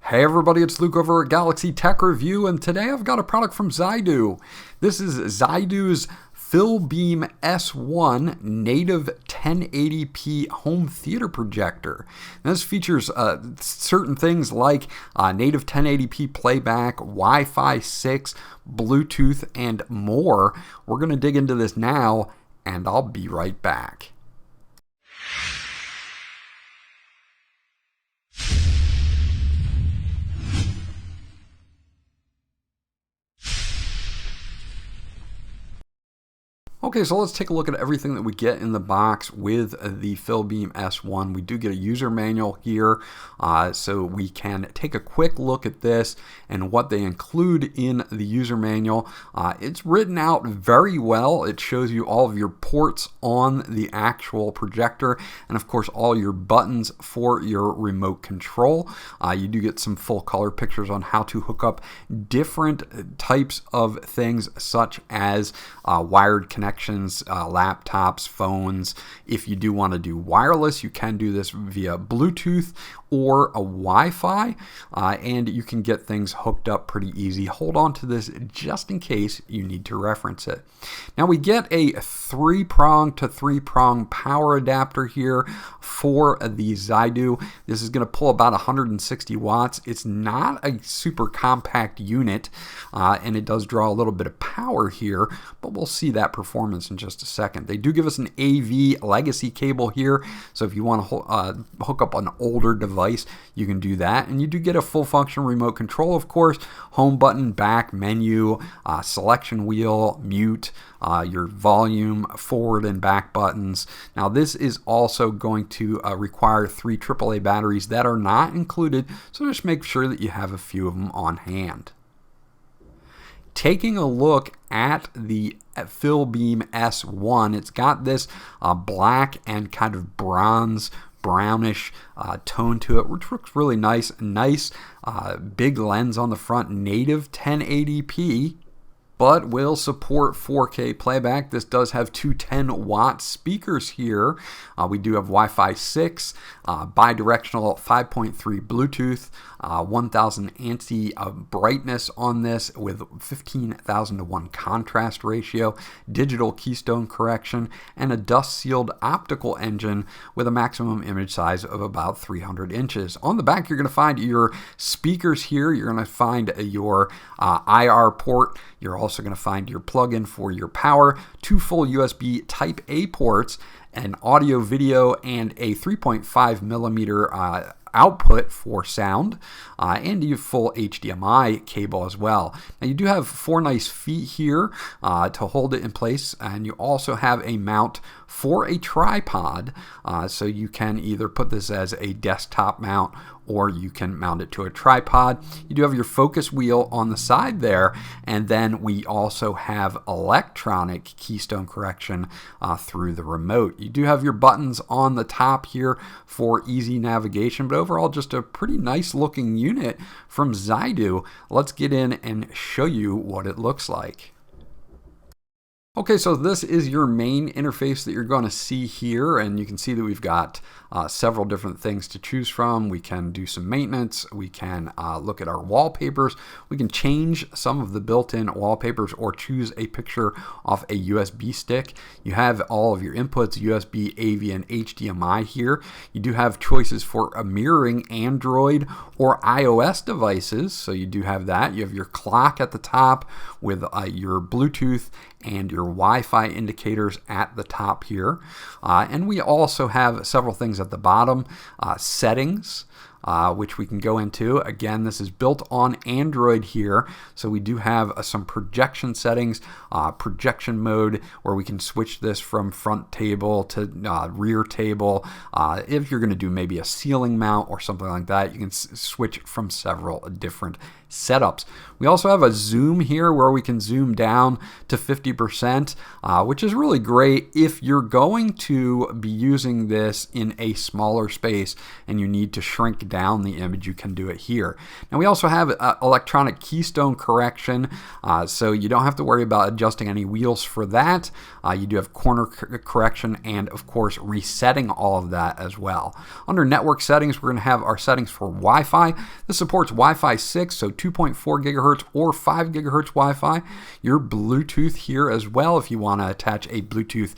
Hey everybody, it's Luke over at Galaxy Tech Review, and today I've got a product from Xidu. This is Xidu's Philbeam S1 native 1080p home theater projector. And this features certain things like native 1080p playback, Wi-Fi 6, Bluetooth, and more. We're going to dig into this now, and I'll be right back. Okay, so let's take a look at everything that we get in the box with the Philbeam S1. We do get a user manual here, so we can take a quick look at this and what they include in the user manual. It's written out very well. It shows you all of your ports on the actual projector and of course all your buttons for your remote control. You do get some full color pictures on how to hook up different types of things such as wired connections, laptops, phones. If you do want to do wireless, you can do this via Bluetooth or a Wi-Fi, and you can get things hooked up pretty easy. Hold on to this just in case you need to reference it. Now we get a 3-prong to 3-prong power adapter here for the Xidu. This is going to pull about 160 watts. It's not a super compact unit, and it does draw a little bit of power here, but we'll see that performance in just a second. They do give us an AV legacy cable here, so if you want to hook up an older device, you can do that. And you do get a full function remote control, of course, home button, back menu, selection wheel, mute, your volume, forward and back buttons. Now this is also going to require 3 AAA batteries that are not included, so just make sure that you have a few of them on hand. Taking a look at the Philbeam S1, it's got this black and kind of brownish tone to it, which looks really nice. Nice big lens on the front, native 1080p, but will support 4K playback. This does have two 10-watt speakers here. We do have Wi-Fi 6, bidirectional 5.3 Bluetooth, 1000 ANSI brightness on this with 15,000 to 1 contrast ratio, digital keystone correction, and a dust-sealed optical engine with a maximum image size of about 300 inches. On the back, you're going to find your speakers here. You're going to find your IR port. You're also going to find your plug-in for your power, 2 full USB Type-A ports, an audio, video, and a 3.5 millimeter output for sound, and you have full HDMI cable as well. Now you do have 4 nice feet here to hold it in place, and you also have a mount for a tripod, so you can either put this as a desktop mount or you can mount it to a tripod. You do have your focus wheel on the side there, and then we also have electronic keystone correction through the remote. You do have your buttons on the top here for easy navigation, but overall just a pretty nice looking unit from Xidu. Let's get in and show you what it looks like. Okay, so this is your main interface that you're going to see here, and you can see that we've got several different things to choose from. We can do some maintenance, we can look at our wallpapers, we can change some of the built-in wallpapers or choose a picture off a USB stick. You have all of your inputs, USB, AV, and HDMI here. You do have choices for mirroring Android or iOS devices, so you do have that. You have your clock at the top with your Bluetooth and your Wi-Fi indicators at the top here. And we also have several things at the bottom. Settings, which we can go into. Again, this is built on Android here, so we do have some projection settings, projection mode, where we can switch this from front table to rear table. If you're going to do maybe a ceiling mount or something like that, you can switch from several different setups. We also have a zoom here where we can zoom down to 50%, which is really great if you're going to be using this in a smaller space and you need to shrink down the image, you can do it here. Now we also have electronic keystone correction, so you don't have to worry about adjusting any wheels for that. You do have corner correction and of course resetting all of that as well. Under network settings, we're going to have our settings for Wi-Fi. This supports Wi-Fi 6, so 2.4 gigahertz or 5 gigahertz Wi-Fi. Your Bluetooth here as well. If you want to attach a Bluetooth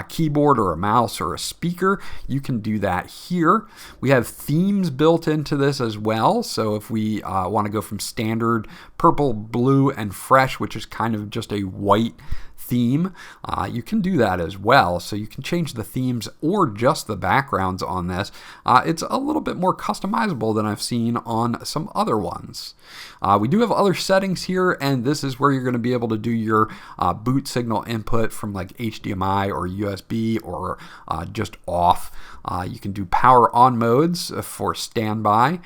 keyboard or a mouse or a speaker, you can do that here. We have themes built into this as well, so if we want to go from standard, purple, blue, and fresh, which is kind of just a white theme, you can do that as well. So you can change the themes or just the backgrounds on this. It's a little bit more customizable than I've seen on some other ones. We do have other settings here, and this is where you're going to be able to do your boot signal input from like HDMI or USB or just off. You can do power on modes for standby.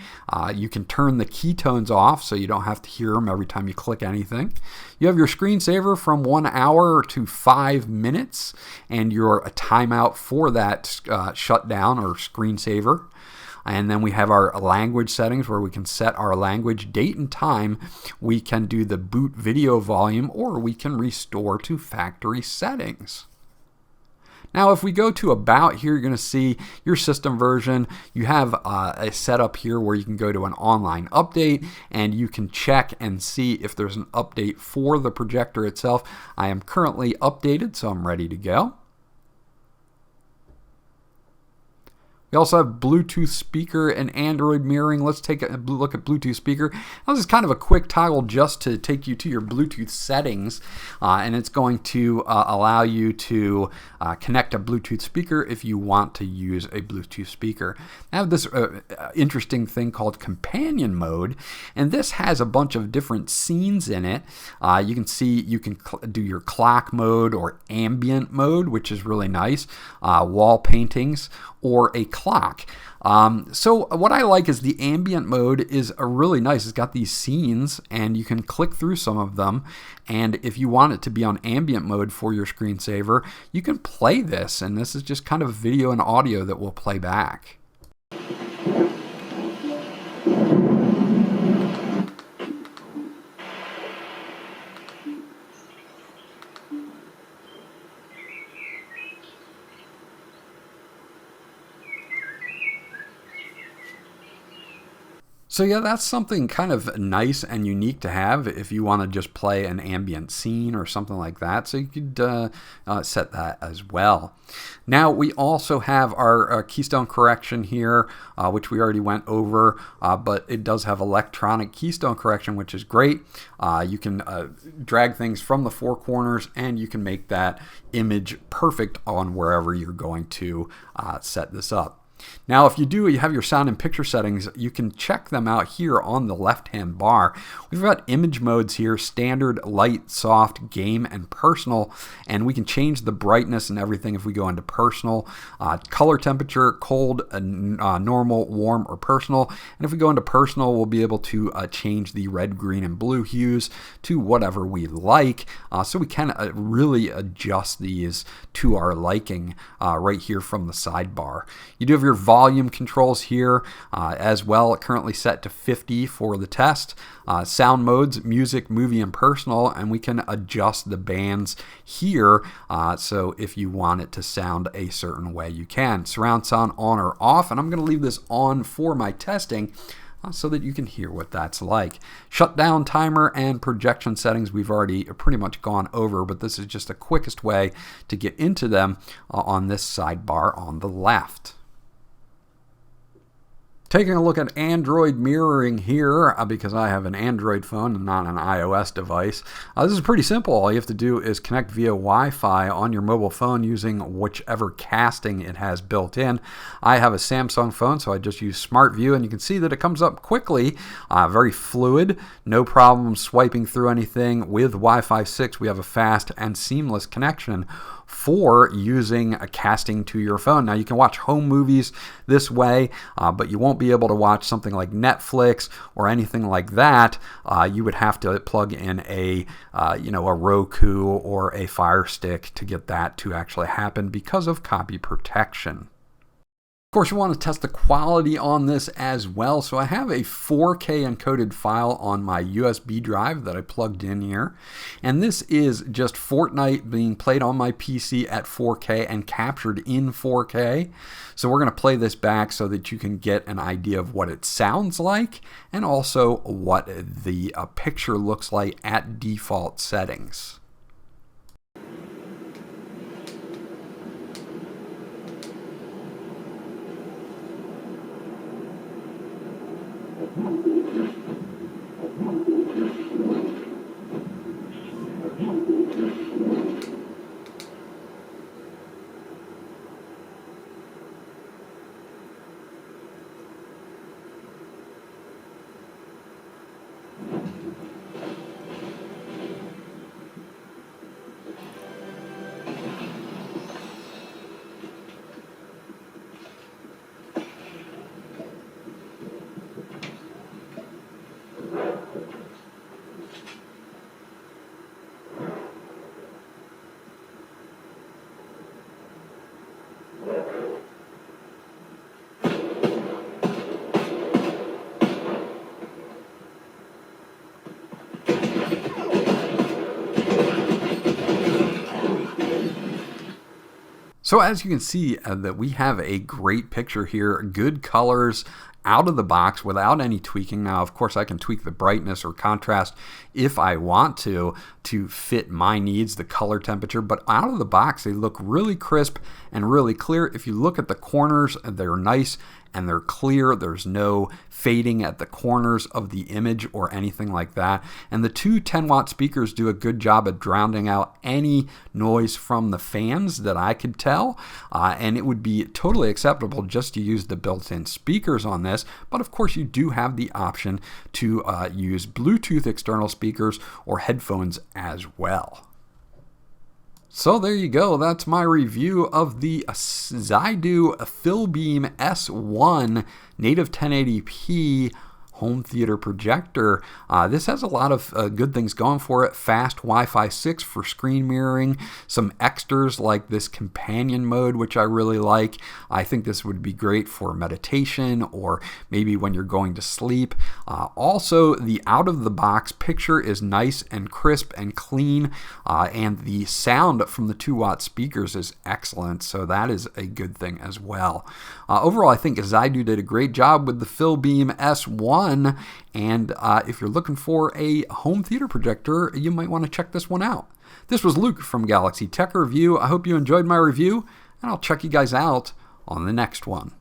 You can turn the keytones off so you don't have to hear them every time you click anything. You have your screensaver from 1 hour to 5 minutes, and your timeout for that shutdown or screensaver. And then we have our language settings where we can set our language, date, and time. We can do the boot video volume, or we can restore to factory settings. Now, if we go to About here, you're going to see your system version. You have a setup here where you can go to an online update and you can check and see if there's an update for the projector itself. I am currently updated, so I'm ready to go. We also have Bluetooth speaker and Android mirroring. Let's take a look at Bluetooth speaker. Now, this is kind of a quick toggle just to take you to your Bluetooth settings, and it's going to allow you to connect a Bluetooth speaker if you want to use a Bluetooth speaker. I have this interesting thing called companion mode, and this has a bunch of different scenes in it. You can see you can do your clock mode or ambient mode, which is really nice, wall paintings, or a clock. So what I like is the ambient mode is really nice. It's got these scenes and you can click through some of them, and if you want it to be on ambient mode for your screensaver, you can play this, and this is just kind of video and audio that will play back. So yeah, that's something kind of nice and unique to have if you want to just play an ambient scene or something like that. So you could set that as well. Now we also have our keystone correction here, which we already went over, but it does have electronic keystone correction, which is great. You can drag things from the four corners and you can make that image perfect on wherever you're going to set this up. Now, if you have your sound and picture settings, you can check them out here on the left-hand bar. We've got image modes here: standard, light, soft, game, and personal. And we can change the brightness and everything if we go into personal. Color temperature: cold, normal, warm, or personal. And if we go into personal, we'll be able to change the red, green, and blue hues to whatever we like. So we can really adjust these to our liking right here from the sidebar. You do have your volume controls here as well, currently set to 50 for the test. Sound modes: music, movie, and personal, and we can adjust the bands here, so if you want it to sound a certain way, you can. Surround sound on or off, and I'm going to leave this on for my testing so that you can hear what that's like. Shutdown timer and projection settings we've already pretty much gone over, but this is just the quickest way to get into them on this sidebar on the left. Taking a look at Android mirroring here, because I have an Android phone and not an iOS device. This is pretty simple. All you have to do is connect via Wi-Fi on your mobile phone using whichever casting it has built in. I have a Samsung phone, so I just use Smart View, and you can see that it comes up quickly, very fluid, no problem swiping through anything. With Wi-Fi 6, we have a fast and seamless connection for using a casting to your phone. Now, you can watch home movies this way, but you won't be able to watch something like Netflix or anything like that. You would have to plug in a Roku or a Fire Stick to get that to actually happen because of copy protection. Of course, you want to test the quality on this as well. So I have a 4K encoded file on my USB drive that I plugged in here. And this is just Fortnite being played on my PC at 4K and captured in 4K. So we're going to play this back so that you can get an idea of what it sounds like and also what the picture looks like at default settings. So as you can see that we have a great picture here, good colors out of the box without any tweaking. Now, of course, I can tweak the brightness or contrast if I want to fit my needs, the color temperature, but out of the box, they look really crisp and really clear. If you look at the corners, they're nice and they're clear. There's no fading at the corners of the image or anything like that. And the two 10-watt speakers do a good job at drowning out any noise from the fans that I could tell. And it would be totally acceptable just to use the built-in speakers on this. But of course, you do have the option to use Bluetooth external speakers or headphones as well. So there you go. That's my review of the Xidu Philbeam S1 native 1080p home theater projector. This has a lot of good things going for it. Fast Wi-Fi 6 for screen mirroring. Some extras like this companion mode, which I really like. I think this would be great for meditation or maybe when you're going to sleep. Also, the out-of-the-box picture is nice and crisp and clean, and the sound from the 2-watt speakers is excellent, so that is a good thing as well. Overall, I think Xidu did a great job with the Philbeam S1. And if you're looking for a home theater projector, you might want to check this one out. This was Luke from Galaxy Tech Review. I hope you enjoyed my review, and I'll check you guys out on the next one.